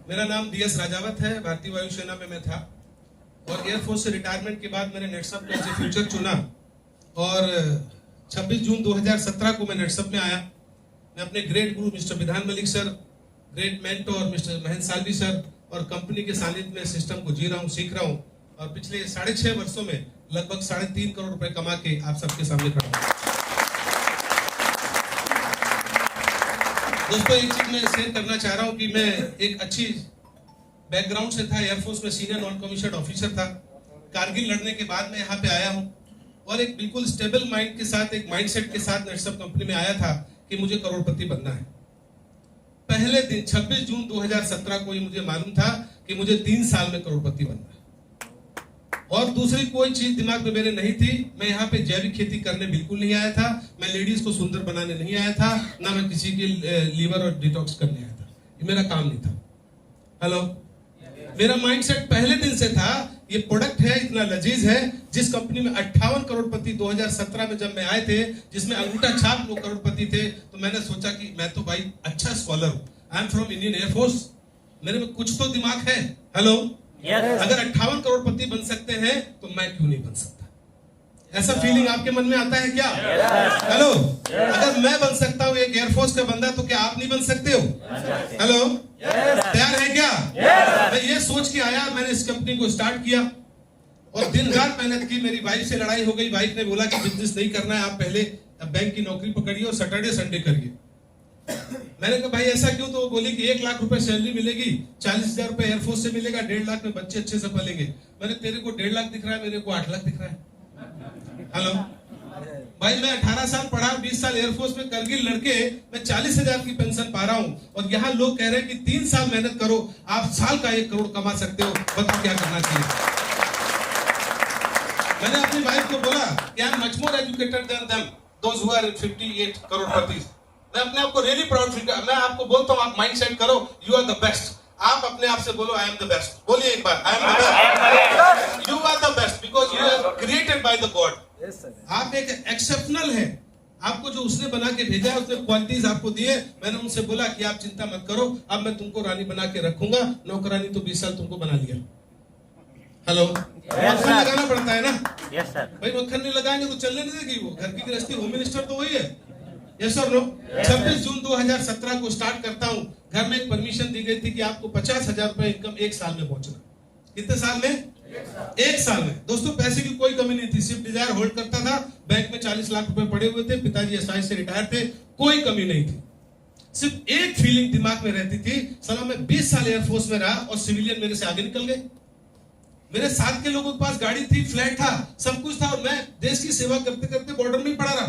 मेरा नाम DS राजावत है। भारतीय वायुसेना में मैं था और एयरफोर्स से रिटायरमेंट के बाद मैंने नेटसप में एज ए फ्यूचर चुना और 26 जून 2017 को मैं नेटसप में आया। मैं अपने ग्रेट गुरु मिस्टर विधान Malik sir, great mentor mister Mahendra Salvi sir और कंपनी के सानिध्य में सिस्टम को जी रहा हूँ, सीख रहा हूँ और पिछले 6.5 वर्षों में लगभग 3.5 करोड़ रुपए कमा के आप सबके सामने खड़ा हूँ। दोस्तों, एक चीज मैं शेयर करना चाह रहा हूं कि मैं एक अच्छी बैकग्राउंड से था, एयरफोर्स में सीनियर नॉन कमीशन्ड ऑफिसर था। कारगिल लड़ने के बाद मैं यहाँ पे आया हूं और एक बिल्कुल स्टेबल माइंड के साथ, एक माइंडसेट के साथ नेटसप कंपनी में आया था कि मुझे करोड़पति बनना है। पहले दिन 26 जून 2017 को ये मुझे मालूम था कि मुझे 3 साल में करोड़पति बनना है और दूसरी कोई चीज दिमाग में मेरे नहीं थी। मैं यहाँ पे जैविक खेती करने बिल्कुल नहीं आया था, मैं लेडीज को सुंदर बनाने नहीं आया था, ना मैं किसी के लीवर और डिटॉक्स करने आया था। ये मेरा काम नहीं था। हेलो, मेरा माइंडसेट पहले दिन से था ये प्रोडक्ट है, इतना लजीज है। जिस कंपनी में 58 करोड़पति 2017 में जब मैं आए थे, जिसमें अंगूठा छाप लोग करोड़पति थे, तो मैंने सोचा कि मैं तो भाई अच्छा स्कॉलर हूं, I am from Indian air force, मेरे में कुछ तो दिमाग है। हेलो, अगर 58 करोड़पति बन सकते हैं तो मैं क्यों नहीं बन सकता? ऐसा फीलिंग आपके मन में आता है क्या? हेलो, अगर मैं बन सकता हूं एक एयरफोर्स का बंदा, तो क्या आप नहीं बन सकते हो? हेलो, तैयार है क्या? मैं ये सोच के आया, मैंने इस कंपनी को स्टार्ट किया और दिन रात मेहनत की। मेरी वाइफ से लड़ाई हो गई, वाइफ ने बोला कि बिजनेस नहीं करना है, आप पहले बैंक की नौकरी पकड़िए और सैटरडे संडे करिए। मैंने कहा भाई ऐसा क्यों? तो वो बोली कि 1 लाख रुपए सैलरी मिलेगी, 40,000 रुपए एयरफोर्स से मिलेगा, 1.5 लाख में बच्चे अच्छे से पलेंगे। मैंने, तेरे को 1.5 लाख दिख रहा है, मेरे को 8 लाख दिख रहा है। हेलो भाई, मैं 18 साल पढ़ा, 20 साल एयरफोर्स में करगिल लड़के मैं 40,000 की पेंशन पा रहा हूं और यहाँ लोग कह रहे हैं कि 3 साल मेहनत करो, आप साल का 1 करोड़ कमा सकते हो। बताओ क्या करना चाहिए? मैंने अपनी वाइफ को बोला कि I am much more educated than them, those who are 58 करोड़पति। मैं अपने आप को रियली प्राउड फील कर, मैं आपको बोलता हूं, आप माइंड सेट करो, यू आर द बेस्ट। आप अपने आप से बोलो आई एम द बेस्ट। बोलिए एक बार, I am the best. You are the best because you are created by the God. आप एक एक्सेप्शनल है। आपको जो उसने बना के भेजा है, उसने क्वालिटीज आपको दिए। मैंने उनसे बोला कि आप चिंता मत करो, अब मैं तुमको रानी बना के रखूंगा। नौकरानी तो 20 साल तुमको बना लिया। हेलो, मक्खन लगाना पड़ता है ना? Yes sir. भाई मक्खन नहीं लगाएंगे तो चलने नहीं देगी वो। घर की गृहस्थी, होम मिनिस्टर तो वही है। यस और नो? 26 जून 2017 को स्टार्ट करता हूं। घर में एक परमिशन दी गई थी कि आपको 50,000 रुपए इनकम 1 साल में पहुंचना। कितने साल में? 1 साल में। दोस्तों, पैसे की कोई कमी नहीं थी, सिर्फ डिजायर होल्ड करता था। बैंक में 40 लाख रुपए पड़े हुए थे, पिताजी एसआई से रिटायर थे, कोई कमी नहीं थी। सिर्फ एक फीलिंग दिमाग में रहती थी, साला मैं 20 साल एयरफोर्स में रहा और सिविलियन मेरे से आगे निकल गए। मेरे साथ के लोगों के पास गाड़ी थी, फ्लैट था, सब कुछ था और मैं देश की सेवा करते करते बॉर्डर में ही पड़ा रहा।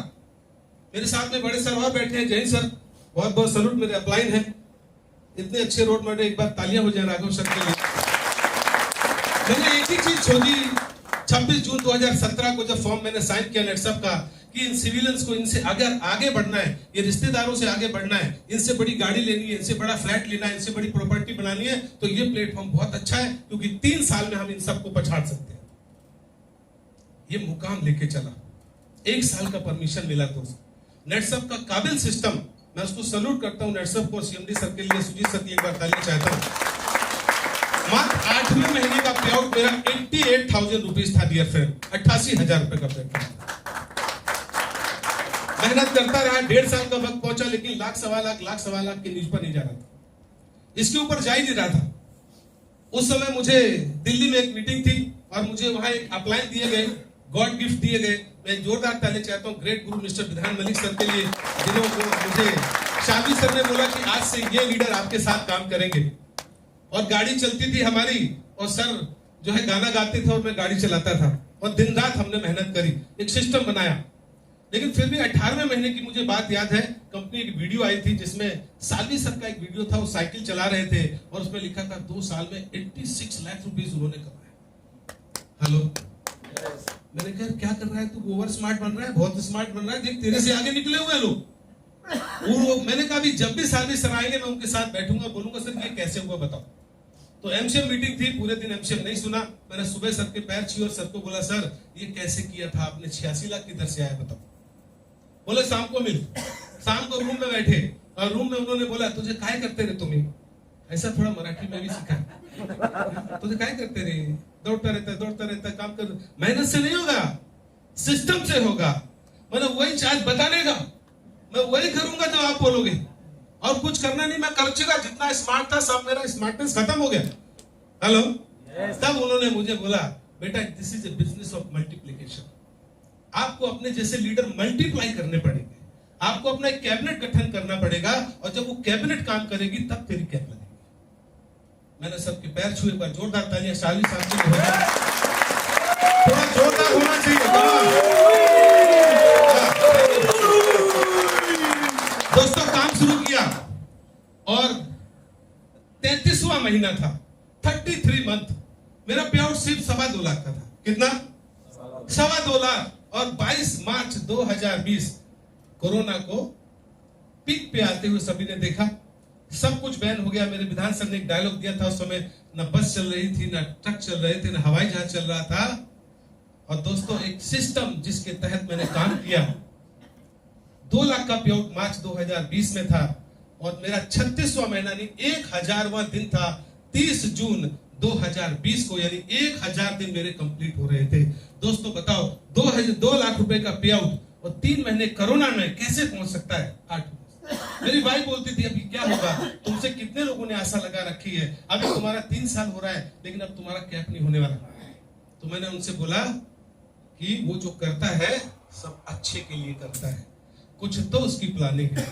मेरे साथ में बड़े सरवार बैठे हैं, जैन सर, बहुत बहुत सैल्यूट, मेरे अपलाइन हैं। इतने अच्छे रोड मॉडल, एक बार तालियां हो जाए राघव सर के लिए। मैंने एक ही चीज सोची 26 जून 2017 को, जब फॉर्म मैंने साइन किया नेटसप का, कि इन सिविलियंस को, इनसे अगर आगे बढ़ना है, ये रिश्तेदारों से आगे बढ़ना है, इनसे बड़ी गाड़ी लेनी है, इनसे बड़ा फ्लैट लेना है, इनसे बड़ी प्रॉपर्टी बनानी है, तो ये प्लेटफॉर्म बहुत अच्छा है, क्योंकि 3 साल में हम इन सबको पछाड़ सकते हैं। ये मुकाम लेके चला, 1 साल का परमिशन मिला। दोस्त, नेटसप का काबिल सिस्टम, मैं उसको सैल्यूट करता हूं। नेटसप को, सीएमडी सर के लिए, सुजीत सर के लिए एक बार ताली चाहता हूं। मात्र 8वें महीने का पे आउट मेरा 88,000 रुपीज था डियर फ्रेंड, 88,000 रुपए का पे। मेहनत करता रहा, 1.5 साल का वक्त पहुंचा, लेकिन लाख सवा लाख के न्यूज पर नहीं जा रहा था, इसके ऊपर जा ही नहीं रहा था। उस समय मुझे दिल्ली में एक मीटिंग थी और मुझे वहां एक अपलाइन दिए गए, गॉड गिफ्ट दिए गए। मैं जोरदार ताली चाहता हूँ ग्रेट गुरु मिस्टर विधान मलिक सर के लिए, जिन्होंने मुझे, शादी सर ने बोला कि आज से ये लीडर आपके साथ काम करेंगे। और गाड़ी चलती थी हमारी और सर जो है गाना गाते थे और मैं गाड़ी चलाता था और दिन रात हमने मेहनत करी, एक सिस्टम बनाया। लेकिन फिर भी 18वें महीने की मुझे बात याद है, कंपनी एक वीडियो आई थी जिसमें सालवी सर का एक वीडियो था, वो साइकिल चला रहे थे और उसमें लिखा था 2 साल में 86 लाख रुपीस उन्होंने कमाए। हेलो, मैंने कहा क्या कर रहा है तू? ओवर स्मार्ट बन रहा है, बहुत स्मार्ट बन रहा है, देख तेरे से आगे निकले हुए लोग। मैंने कहा जब भी सालवी सर आएंगे मैं उनके साथ बैठूंगा, बोलूंगा सर ये कैसे हुआ बताओ। तो एमसीएम मीटिंग थी, पूरे दिन एमसीएम नहीं सुना। मैंने सुबह सर के पैर छुए और सर को बोला सर ये कैसे किया था आपने, 86 लाख किधर से आया बताओ। बोले शाम को मिल। शाम को रूम में बैठे और रूम में उन्होंने बोला तुझे काय करते रहे तुम्हें, ऐसा थोड़ा मराठी में भी सीखा। तो क्या करते रहे, दौड़ता रहता काम कर, मेहनत से नहीं होगा, सिस्टम से होगा। मतलब वही चार्ज बताने का, मैं वही करूंगा जो आप बोलोगे, और कुछ करना नहीं, मैं कर चुका। जितना स्मार्ट था सब मेरा स्मार्टनेस खत्म हो गया। हेलो, तब उन्होंने मुझे बोला, बेटा this is a business of multiplication. आपको अपने जैसे लीडर मल्टीप्लाई करने पड़ेंगे, आपको अपना एक कैबिनेट गठन करना पड़ेगा, और जब वो कैबिनेट काम करेगी तब तेरी कैब लगेगी। मैंने सबके पैर छुए, एक बार जोरदार तालियां शाली साहब के लिए, थोड़ा जोरदार होना चाहिए। दोस्तों काम शुरू किया और 33वां महीना था, 33 मंथ। मेरा पे आउट सिर्फ 2.25 लाख का था। कितना? 2.25 लाख। और 22 मार्च 2020 कोरोना को पीक पे आते हुए सभी ने देखा, सब कुछ बैन हो गया। मेरे विधान सभा ने एक डायलॉग दिया था उस समय, ना बस चल रही थी, ना ट्रक चल रहे थे, ना हवाई जहाज चल रहा था। और दोस्तों एक सिस्टम जिसके तहत मैंने काम किया, 2 लाख का पे आउट मार्च 2020 में था, और मेरा 36वां महीना नहीं 1000वां दिन था 30 जून 2020 को, यानी 1000 दिन मेरे कंप्लीट हो रहे थे। दोस्तों बताओ 2 लाख रुपए का पे आउट और 3 महीने कोरोना में कैसे पहुंच सकता है? 8। मेरी वाइफ बोलती थी अभी क्या होगा, तुमसे कितने लोगों ने आशा लगा रखी है, अभी तुम्हारा 3 साल हो रहा है लेकिन अब तुम्हारा कैप नहीं होने वाला। तो मैंने उनसे बोला कि वो जो करता है सब अच्छे के लिए करता है, कुछ तो उसकी प्लानिंग है।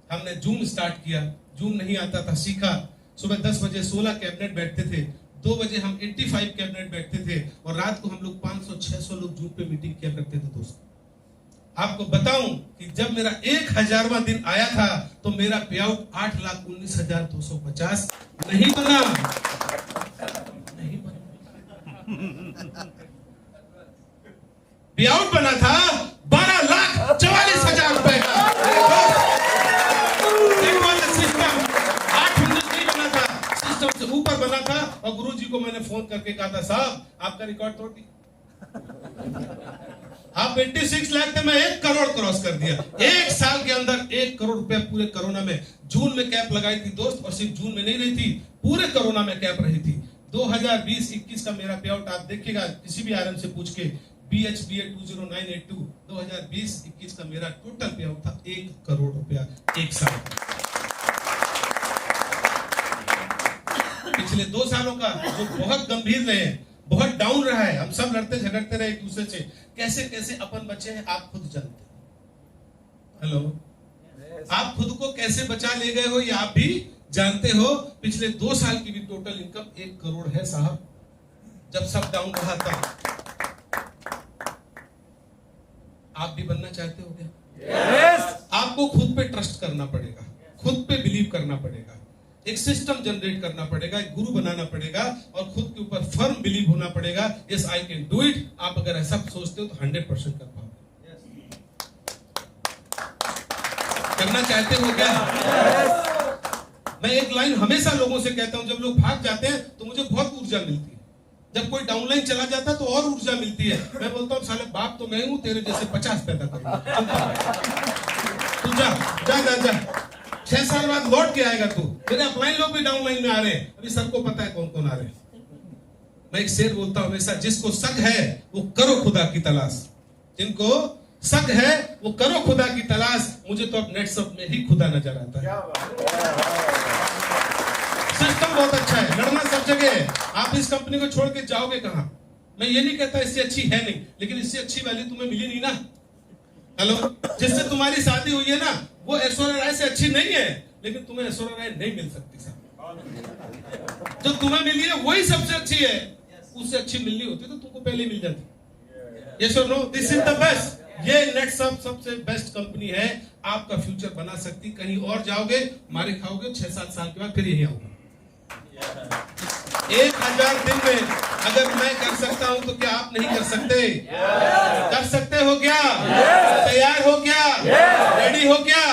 हमने जूम स्टार्ट किया, जूम नहीं आता था, सीखा। सुबह 10 बजे 16 कैबिनेट बैठते थे, 2 बजे हम 85 कैबिनेट बैठते थे, और रात को हम लोग 500-600 लोग जूम पे मीटिंग किया करते थे। दोस्तों आपको बताऊं कि जब मेरा 1000वां दिन आया था तो मेरा पे आउट 8,19,250 नहीं बना। पे आउट बना था 12,44,000 रुपए का। से ऊपर बना था, और गुरुजी को मैंने फोन करके कहा था, साहब आपका रिकॉर्ड तोड़ दिया। आप 86 लाख थे, मैं 1 करोड़ क्रॉस कर दिया। 1 साल के अंदर 1 करोड़ रुपए पूरे कोरोना में। जून में कैप लगाई थी दोस्त, और सिर्फ जून में नहीं रही थी, पूरे कोरोना में कैप रही थी। 2020-21 का मेरा पे आउट आप देखिएगा, किसी भी आरएम से पूछ के, BHBA 20982 2020-21 का मेरा टोटल पे आउट था 1 करोड़ रुपया 1 साल। पिछले 2 सालों का जो बहुत गंभीर रहे, बहुत डाउन रहा है, हम सब लड़ते झगड़ते रहे एक दूसरे से, कैसे कैसे अपन बचे हैं आप खुद जानते हैं। हेलो, आप खुद को कैसे बचा ले गए हो ये आप भी जानते हो। पिछले 2 साल की भी टोटल इनकम 1 करोड़ है साहब, जब सब डाउन रहा था। आप भी बनना चाहते हो क्या? आपको खुद पे ट्रस्ट करना पड़ेगा, खुद पे बिलीव करना पड़ेगा, एक सिस्टम जनरेट करना पड़ेगा, एक गुरु बनाना पड़ेगा, और खुद के ऊपर फर्म बिलीव होना पड़ेगा। Yes I can do it. आप अगर ऐसा सोचते हो तो 100% कर पाओगे। करना चाहते हो क्या? मैं एक लाइन हमेशा लोगों से कहता हूं, जब लोग भाग जाते हैं तो मुझे बहुत ऊर्जा मिलती है, जब कोई डाउनलाइन चला जाता है तो और ऊर्जा मिलती है। मैं बोलता हूं साले बाप तो मैं हूं, तेरे जैसे 50 पैदा करूंगा, तू जा जा जा जा, 6 साल बाद लौट के आएगा तू। मेरे अपलाइन लोग भी डाउनलाइन में आ रहे हैं, अभी सर को पता है कौन कौन आ रहे हैं। मैं एक शेर बोलता हूं हमेशा, जिसको शक है वो करो खुदा की तलाश, जिनको शक है वो करो खुदा की तलाश। मुझे तो अब नेटसप में ही खुदा नजर आता है। सिस्टम बहुत अच्छा है, लड़ना सब जगह है। आप इस कंपनी को छोड़ के जाओगे कहां? मैं ये नहीं कहता इससे अच्छी है नहीं, लेकिन इससे अच्छी वैल्यू तुम्हें मिली नहीं ना। हेलो, जिससे तुम्हारी शादी हुई है ना, वो ऐश्वर्या राय से अच्छी नहीं है, लेकिन तुम्हें ऐश्वर्या राय नहीं मिल सकती साहब। जो तुम्हें मिली है वही सबसे अच्छी है, उससे अच्छी मिलनी होती तो तुमको पहले मिल जाती। यस और no, this is the best. ये नेटसप सबसे बेस्ट कंपनी है, आपका फ्यूचर बना सकती। कहीं और जाओगे मारे खाओगे, 6-7 साल के बाद फिर यही आओगे। 1000 दिन में अगर मैं कर सकता हूं तो क्या आप नहीं कर सकते? कर सकते हो क्या? तैयार हो क्या? रेडी हो क्या?